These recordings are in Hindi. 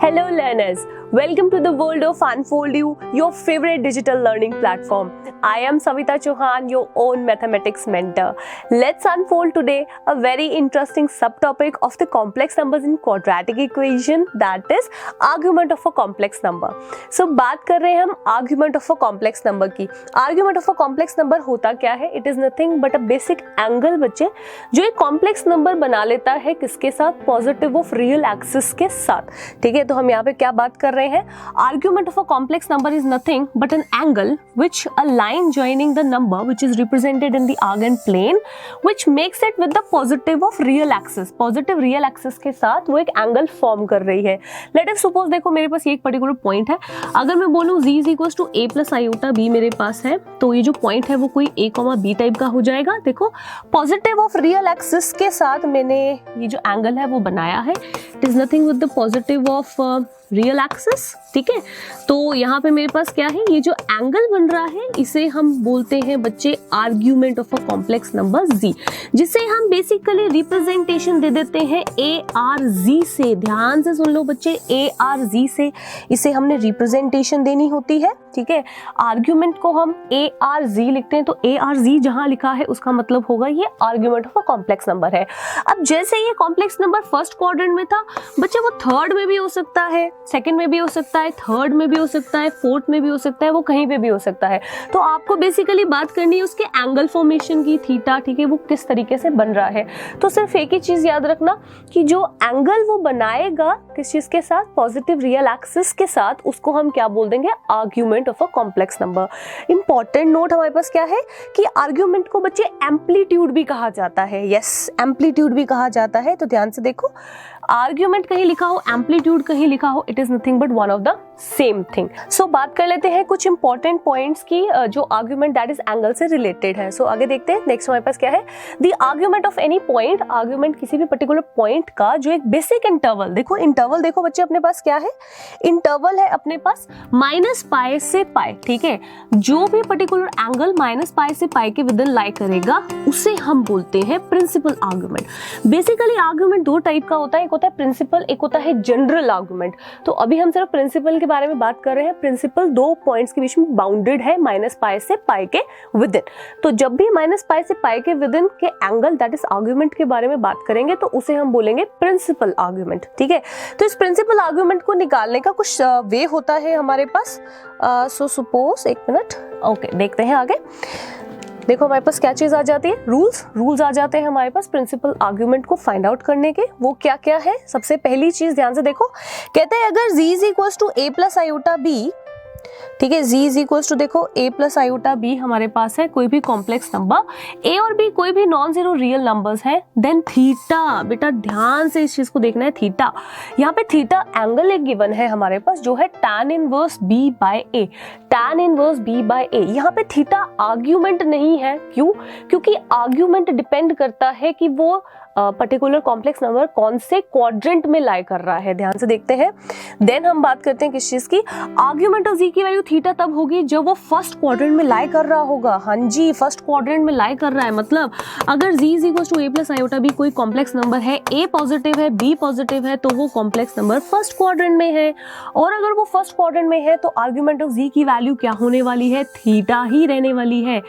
Hello learners, welcome to the world of Unfold You, your favorite digital learning platform. I am Savita Chauhan, your own mathematics mentor. Let's unfold today a very interesting subtopic of the complex numbers in quadratic equation, that is argument of a complex number. So बात कर रहे हैं हम argument of a complex number की. Argument of a complex number होता क्या है? It is nothing but a basic angle बच्चे जो एक complex number बना लेता है किसके साथ? Positive of real axis के साथ. ठीक है, तो हम यहाँ पे क्या बात कर रहे हैं? Argument of a complex number is nothing but an angle which a line joining the number which is represented in the argand plane which makes it with the positive of real axis. Positive real axis के साथ वो एक angle form कर रही है. Let us suppose देखो मेरे पास ये एक particular point है. अगर मैं बोलूँ z is equals to a plus iota b मेरे पास है तो ये जो point है वो कोई a, b टाइप का हो जाएगा. देखो positive of real axis के साथ मैंने ये जो angle है वो बनाया है. It is nothing with the positive of real axis. ठीक है, तो यहाँ पे मेरे पास क्या है, ये जो एंगल बन रहा है इसे हम बोलते हैं बच्चे argument of a complex number z, जिसे हम बेसिकली रिप्रेजेंटेशन दे देते हैं ए आर जी से. ध्यान से सुन लो बच्चे, ए आर जी से इसे हमने रिप्रेजेंटेशन देनी होती है. ठीक है, आर्ग्यूमेंट को हम ए आर जी लिखते हैं तो ए आर जी जहां लिखा है उसका मतलब होगा ये argument of a complex number है. अब जैसे ये कॉम्प्लेक्स नंबर फर्स्ट क्वाड्रेंट में था बच्चे, वो थर्ड में भी हो सकता है, सेकंड में भी हो सकता है, थर्ड में भी हो सकता है, फोर्थ में भी हो सकता है, वो कहीं पे भी हो सकता है. तो आपको बेसिकली बात करनी है उसके एंगल फॉर्मेशन की, थीटा. ठीक है, वो किस तरीके से बन रहा है. तो सिर्फ एक ही चीज याद रखना कि जो एंगल वो बनाएगा किस चीज के साथ, पॉजिटिव रियल एक्सिस के साथ, उसको हम क्या बोल देंगे, argument of a complex number. Important note हमारे पास क्या है कि आर्ग्यूमेंट को बच्चे एम्पलीट्यूड भी कहा जाता है. यस, एम्पलीट्यूड भी कहा जाता है. तो ध्यान से देखो, आर्ग्यूमेंट कहीं लिखा हो, एम्पलीट्यूड कहीं लिखा हो, it is nothing but one of the same thing. So बात कर लेते हैं कुछ इंपॉर्टेंट पॉइंट्स की जो आर्ग्यूमेंट दैट इज एंगल से रिलेटेड है. सो आगे देखते हैं. नेक्स्ट हमारे पास क्या है, the argument of any point. Argument किसी भी पर्टिकुलर पॉइंट का जो एक बेसिक इंटरवल, देखो इंटरवल देखो बच्चे अपने पास क्या है, इंटरवल है अपने पास माइनस पाई से पाई. ठीक है, जो भी पर्टिकुलर एंगल माइनस पाई से पाई के विद इन लाई करेगा उसे हम बोलते हैं प्रिंसिपल आर्ग्यूमेंट. बेसिकली आर्ग्यूमेंट दो टाइप का होता है, एक होता है प्रिंसिपल, एक होता है जनरल आर्ग्यूमेंट. तो अभी हम सिर्फ प्रिंसिपल के बारे में बात कर रहे हैं. प्रिंसिपल दो पॉइंट्स के बीच में बाउंडेड है माइनस पाई से पाई के विद इन. तो जब भी माइनस पाई से पाई के विद इन के एंगल दैट इज आर्ग्यूमेंट के बारे में बात करेंगे तो उसे हम बोलेंगे प्रिंसिपल आर्ग्यूमेंट. ठीक है, तो इस प्रिंसिपल आर्ग्यूमेंट को निकालने का कुछ वे होता है हमारे पास. सो सपोज, एक मिनट, ओके, देखते हैं आगे. देखो हमारे पास क्या चीज आ जाती है, रूल्स आ जाते हैं हमारे पास प्रिंसिपल आर्ग्यूमेंट को फाइंड आउट करने के. वो क्या क्या है, सबसे पहली चीज ध्यान से देखो, कहते हैं अगर z is equals to a plus iota b. ठीक है, z इज इक्वल्स टू देखो a प्लस आयोटा b हमारे पास है, कोई भी कॉम्प्लेक्स नंबर a और b कोई भी नॉन जीरो रियल नंबर्स है, देन थीटा. बेटा ध्यान से इस चीज को देखना है, थीटा. यहाँ पे थीटा एंगल एक गिवन है हमारे पास जो है tan inverse b by a. tan inverse b by a, यहाँ पे थीटा आर्ग्यूमेंट नहीं है. क्यों? क्योंकि आर्ग्यूमेंट डिपेंड करता है कि वो पर्टिकुलर कॉम्प्लेक्स नंबर कौन से क्वाड्रेंट में लाई कर रहा है. ध्यान से देखते हैं. देन हम बात करते हैं किस चीज की, आर्ग्यूमेंट ऑफ z की वैल्यू थीटा तब होगी जब वो फर्स्ट क्वाड्रेंट में लाई कर रहा होगा. हाँ जी, फर्स्ट क्वाड्रेंट में लाई कर रहा है. मतलब अगर z is equal to a plus iota b कोई कॉम्प्लेक्स नंबर है, a पॉजिटिव है, b पॉजिटिव है, तो वो कॉम्प्लेक्स नंबर फर्स्ट क्वाड्रेंट में है. और अगर वो फर्स्ट क्वाड्रेंट में है तो आर्ग्यूमेंट ऑफ z की वैल्यू क्या होने वाली है, थीटा ही रहने वाली है.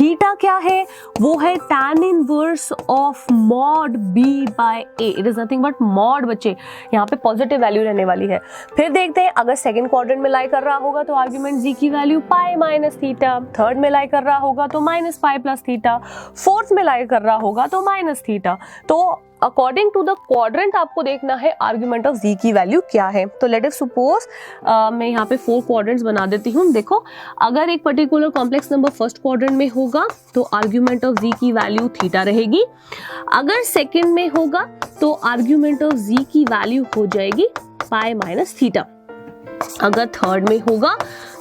थीटा क्या है, वो है tan inverse of mod b by a. It is nothing but mod बच्चे, यहाँ पे पॉजिटिव वैल्यू रहने वाली है. फिर देखते हैं अगर सेकंड क्वाड्रेंट में लाई कर रहा होगा तो आर्ग्यूमेंट z की value pi minus theta. Third में लाई कर रहा होगा तो minus pi plus theta. Fourth में लाई कर रहा होगा तो माइनस थीटा. तो अकॉर्डिंग टू द क्वाड्रेंट आपको देखना है आर्ग्यूमेंट ऑफ z की वैल्यू क्या है. तो लेट अस सपोज मैं यहाँ पे 4 क्वाड्रेंट्स बना देती हूँ. देखो अगर एक particular complex number first quadrant में होगा तो आर्ग्यूमेंट ऑफ z की वैल्यू थीटा रहेगी. अगर सेकंड में होगा तो आर्ग्यूमेंट ऑफ z की वैल्यू हो जाएगी पाई माइनस थीटा. अगर थर्ड में होगा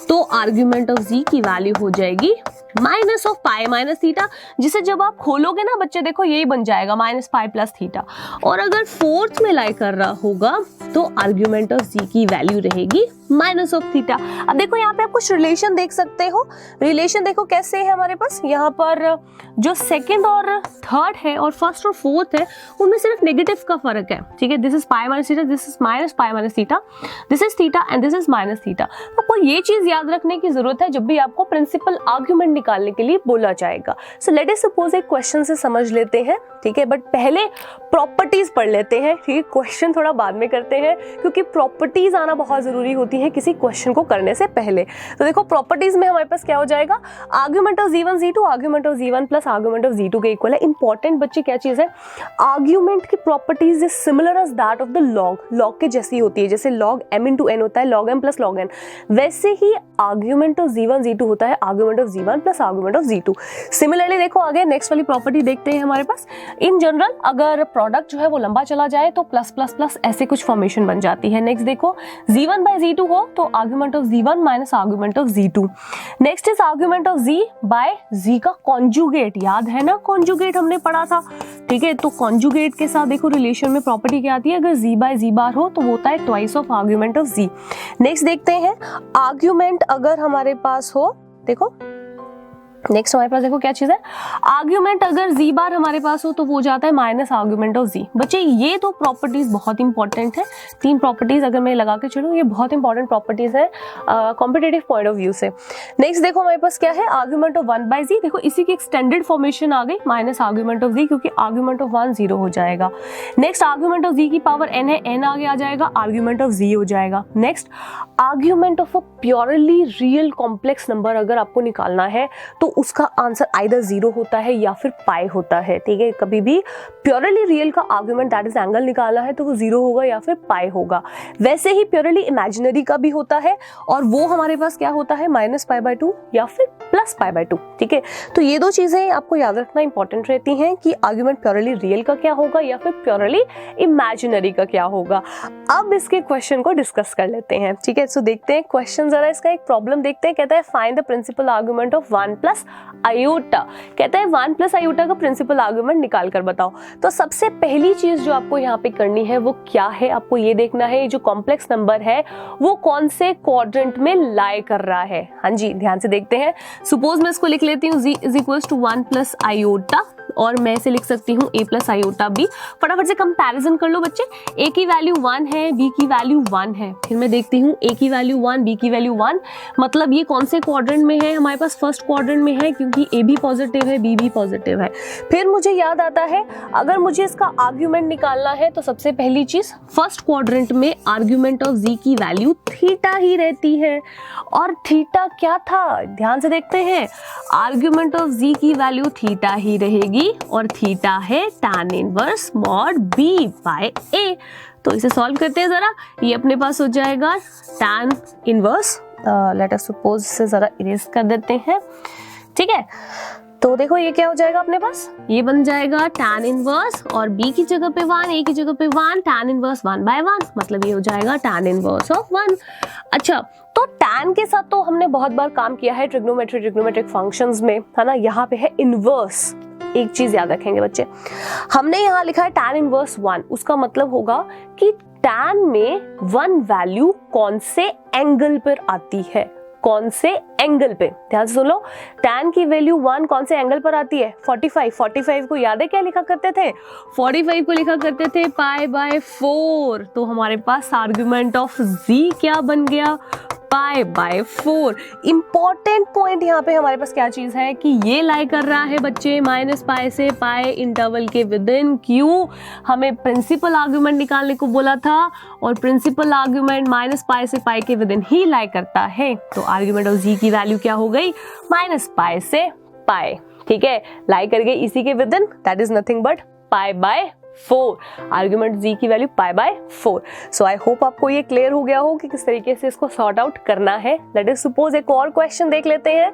तो आर्ग्यूमेंट ऑफ z की वैल्यू हो जाएगी minus of pi minus theta, जिसे जब आप खोलोगे ना बच्चे देखो यही बन जाएगा माइनस पाई प्लस थीटा। और अगर फोर्थ में लाई कर रहा होगा तो आर्ग्यूमेंट ऑफ जी की वैल्यू रहेगी माइनस ऑफ थीटा। अब देखो यहाँ पे आप कुछ रिलेशन देख सकते हो, रिलेशन देखो कैसे है हमारे पास, यहाँ पर जो सेकंड और थर्ड है और फर्स्ट और फोर्थ है उनमें सिर्फ नेगेटिव का फर्क है, ठीक है। This is pi minus theta, this is minus pi minus theta, this is theta and this is minus theta. आपको ये चीज याद रखने की जरूरत है जब भी आपको प्रिंसिपल आर्ग्यूमेंट निकालने के लिए बोला जाएगा। सो लेट अस सपोज एक क्वेश्चन से समझ लेते हैं, ठीक है, बट पहले प्रॉपर्टीज पढ़ लेते हैं, ठीक है। क्वेश्चन थोड़ा बाद में करते हैं क्योंकि प्रॉपर्टीज आना बहुत जरूरी होती है किसी क्वेश्चन को करने से पहले। तो देखो प्रॉपर्टीज में हमारे पास क्या हो जाएगा, आर्ग्यूमेंट ऑफ जी1 जी2 आर्ग्यूमेंट ऑफ जी1 प्लस आर्ग्यूमेंट ऑफ जी2 के इक्वल है। इंपॉर्टेंट बच्चे क्या चीज है, आर्ग्यूमेंट की properties is similar as that of the log, log के जैसी होती है, जैसे लॉग m इंटू n होता है log m plus log n, वैसे ही आर्ग्यूमेंट ऑफ जी1 जी2 होता है आर्ग्यूमेंट ऑफ जी1 plus argument of G2. Similarly देखो आगे नेक्स्ट वाली प्रॉपर्टी देखते हैं हमारे पास, इन जनरल अगर प्रोडक्ट जो है वो लंबा चला जाए तो प्लस प्लस प्लस ऐसे कुछ फॉर्मेशन बन जाती है। नेक्स्ट देखो जी1 बाय जी2 हो तो आर्ग्यूमेंट ऑफ जी1 माइनस आर्ग्यूमेंट ऑफ जी2। Next is argument of G by G का कॉन्जुगेट, याद है ना कॉन्जुगेट हमने पढ़ा था, ठीक है। तो कॉन्जुगेट के साथ देखो रिलेशन में प्रॉपर्टी क्या आती है, अगर जी बाय जी बार हो तो होता है ट्वाइस ऑफ आर्ग्यूमेंट ऑफ जी। नेक्स्ट देखते हैं आर्ग्यूमेंट अगर हमारे पास हो, देखो नेक्स्ट हमारे पास देखो क्या चीज है, आर्ग्यूमेंट अगर जी बार हमारे पास हो तो वो जाता है माइनस आर्ग्यूमेंट ऑफ जी। बच्चे ये दो प्रॉपर्टीज बहुत इंपॉर्टेंट है, तीन प्रॉपर्टीज अगर मैं लगा के चलूँ ये बहुत इंपॉर्टेंट प्रॉपर्टीज है कॉम्पिटिटिव पॉइंट ऑफ व्यू से। नेक्स्ट देखो हमारे पास क्या है, आर्ग्यूमेंट ऑफ 1 बाय जी, देखो इसी की एक्सटेंडेड फॉर्मेशन आ गई माइनस आर्ग्यूमेंट ऑफ जी, क्योंकि आर्ग्यूमेंट ऑफ 1 0 हो जाएगा। नेक्स्ट आर्ग्यूमेंट ऑफ जी की पावर n है, n आगे आ जाएगा, आर्ग्यूमेंट ऑफ जी हो जाएगा। Next argument of a purely real complex number अगर आपको निकालना है तो उसका आंसर आइदर 0 होता है या फिर पाई होता है, ठीक है। कभी भी प्योरली रियल का आर्ग्यूमेंट दैट इज एंगल निकालना है तो वो 0 होगा या फिर पाई होगा। वैसे ही प्योरली इमेजिनरी का भी होता है और वो हमारे पास क्या होता है माइनस पाई बाय 2 या फिर प्लस पाई बाय 2, ठीक है। तो ये दो चीजें आपको याद रखना इंपॉर्टेंट रहती हैं कि आर्ग्यूमेंट प्योरली रियल का क्या होगा या फिर प्योरली इमेजिनरी का क्या होगा। अब इसके क्वेश्चन को डिस्कस कर लेते हैं, ठीक है। सो देखते हैं क्वेश्चन, जरा इसका एक प्रॉब्लम देखते हैं। कहता है find the principal argument of 1 plus iota, कहता है 1 प्लस आयोटा का प्रिंसिपल आर्गुमेंट निकाल कर बताओ। तो सबसे पहली चीज जो आपको यहाँ पे करनी है वो क्या है, आपको ये देखना है जो कॉम्प्लेक्स नंबर है वो कौन से क्वाड्रेंट में लाई कर रहा है। हाँ जी ध्यान से देखते हैं, सपोज मैं इसको लिख लेती हूँ z is equal to 1 plus iota और मैं इसे लिख सकती हूँ a प्लस आयोटा b। फटाफट से कंपैरिजन कर लो बच्चे, a की वैल्यू 1 है, b की वैल्यू 1 है, फिर मैं देखती हूँ a की वैल्यू 1 b की वैल्यू 1, मतलब ये कौन से क्वाड्रेंट में है, हमारे पास फर्स्ट क्वाड्रेंट में है क्योंकि a भी पॉजिटिव है b भी पॉजिटिव है। फिर मुझे याद आता है अगर मुझे इसका आर्ग्यूमेंट निकालना है तो सबसे पहली चीज फर्स्ट क्वाड्रेंट में आर्ग्यूमेंट ऑफ z की वैल्यू थीटा ही रहती है, और थीटा क्या था ध्यान से देखते हैं, आर्ग्यूमेंट ऑफ z की वैल्यू थीटा ही रहेगी और थीटा है tan inverse mod b by a। तो इसे सॉल्व करते हैं जरा, ये अपने पास हो जाएगा tan inverse, let us suppose इसे जरा इरेज कर देते हैं, ठीक है। तो देखो ये क्या हो जाएगा अपने पास, ये बन जाएगा tan इनवर्स और b की जगह पे 1 a की जगह पे 1 tan इनवर्स 1 बाय 1, मतलब ये हो जाएगा tan इनवर्स ऑफ 1। अच्छा तो tan के साथ तो हमने बहुत बार काम किया है ट्रिग्नोमेट्रिक फंक्शंस में, है ना। यहाँ पे है इनवर्स, एक चीज याद रखेंगे बच्चे, हमने यहाँ लिखा है tan इनवर्स 1, उसका मतलब होगा कि tan में 1 वैल्यू कौन से एंगल पर आती है, कौन से एंगल पे, ध्यान से सुन लो, tan की वैल्यू 1 कौन से एंगल पर आती है 45 को याद है क्या लिखा करते थे, 45 को लिखा करते थे पाई बाय 4। तो हमारे पास आर्ग्यूमेंट ऑफ z क्या बन गया, पाई बाय 4। इंपॉर्टेंट पॉइंट यहाँ पे हमारे पास क्या चीज है कि ये लाई कर रहा है बच्चे माइनस पाई से पाई इंटरवल के विद इन, क्यों, हमें प्रिंसिपल आर्ग्यूमेंट निकालने को बोला था और प्रिंसिपल आर्ग्यूमेंट माइनस पाई से पाई के विद इन ही लाई करता है। तो आर्ग्यूमेंट ऑफ जी की वैल्यू क्या हो गई, माइनस पाई से पाई, ठीक है, लाई कर गई इसी के with in, that is nothing but pi by 4, argument z की value pi by 4। So I hope आपको ये क्लियर हो गया हो कि किस तरीके से इसको सॉर्ट आउट करना है। लेट अस सपोज एक और क्वेश्चन देख लेते हैं।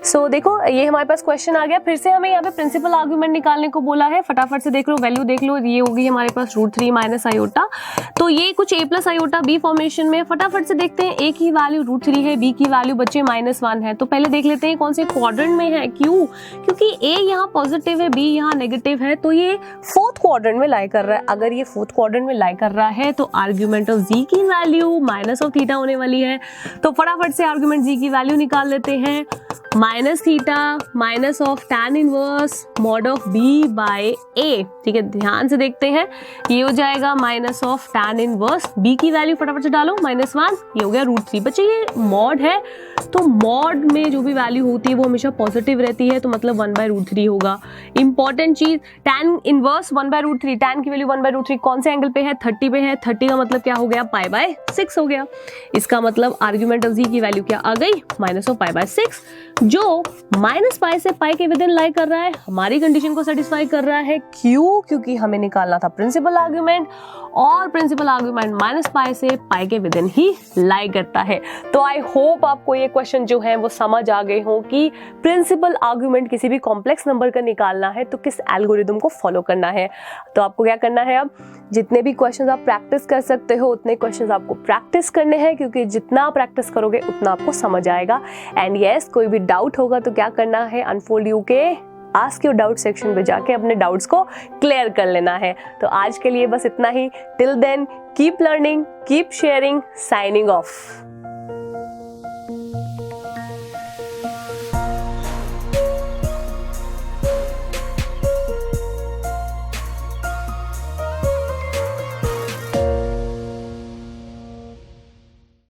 सो देखो ये हमारे पास क्वेश्चन आ गया, फिर से हमें यहाँ पे प्रिंसिपल आर्ग्यूमेंट निकालने को बोला है। फटाफट से देख लो, वैल्यू देख लो, ये होगी हमारे पास √3 माइनस आयोटा। तो ये कुछ a plus iota b formation में। फटाफट से देखते हैं, a की वैल्यू √3 है, b की वैल्यू बच्चे -1 है। तो पहले देख लेते हैं कौन से क्वाड्रेंट में है। क्यों? क्योंकि a यहाँ पॉजिटिव है, b यहाँ नेगेटिव है, तो ये फोर्थ क्वाड्रेंट में लाई कर रहा है। अगर ये फोर्थ क्वाड्रेंट में लाई कर रहा है तो आर्ग्यूमेंट ऑफ z की वैल्यू माइनस ऑफ थीटा होने वाली है। तो फटाफट से आर्ग्यूमेंट z की वैल्यू निकाल लेते हैं। Minus theta minus of tan inverse mod of b by a। ठीक है, ध्यान से देखते हैं, ये हो जाएगा minus of tan inverse b की वैल्यू फटाफट से डालो -1, ये हो गया √3। बच्चे ये मॉड है, तो मॉड में जो भी वैल्यू होती है वो हमेशा पॉजिटिव रहती है, तो मतलब 1/√3 होगा। इंपॉर्टेंट चीज, tan इनवर्स 1/√3, tan की वैल्यू 1/√3 कौन से एंगल पे है? 30 पे है। 30 का मतलब क्या हो गया? π/6 हो गया। इसका मतलब आर्ग्यूमेंट ऑफ z की वैल्यू क्या आ गई? -π/6, जो -π से π के विद इन लाई कर रहा है, हमारी कंडीशन को सेटिस्फाई कर रहा है। क्यों? क्योंकि हमें निकालना था प्रिंसिपल आर्ग्यूमेंट, और प्रिंसिपल आर्ग्यूमेंट -π से π के विद इन ही लाई करता है। तो आई होप आपको ये क्वेश्चन जो है वो समझ आ गए हो कि प्रिंसिपल आर्ग्यूमेंट किसी भी कॉम्प्लेक्स नंबर का निकालना है तो किस एल्गोरिदम को फॉलो करना है। तो आपको क्या करना है, अब जितने भी क्वेश्चंस आप प्रैक्टिस कर सकते हो उतने क्वेश्चंस आपको प्रैक्टिस करने हैं, क्योंकि जितना प्रैक्टिस करोगे उतना आपको समझ आएगा। एंड यस, कोई भी डाउट होगा तो क्या करना है, अनफोल्ड यू के आस्क योर डाउट सेक्शन पे जाके अपने डाउट्स को क्लियर कर लेना है। तो आज के लिए बस इतना ही। Till then keep learning, keep sharing, signing of.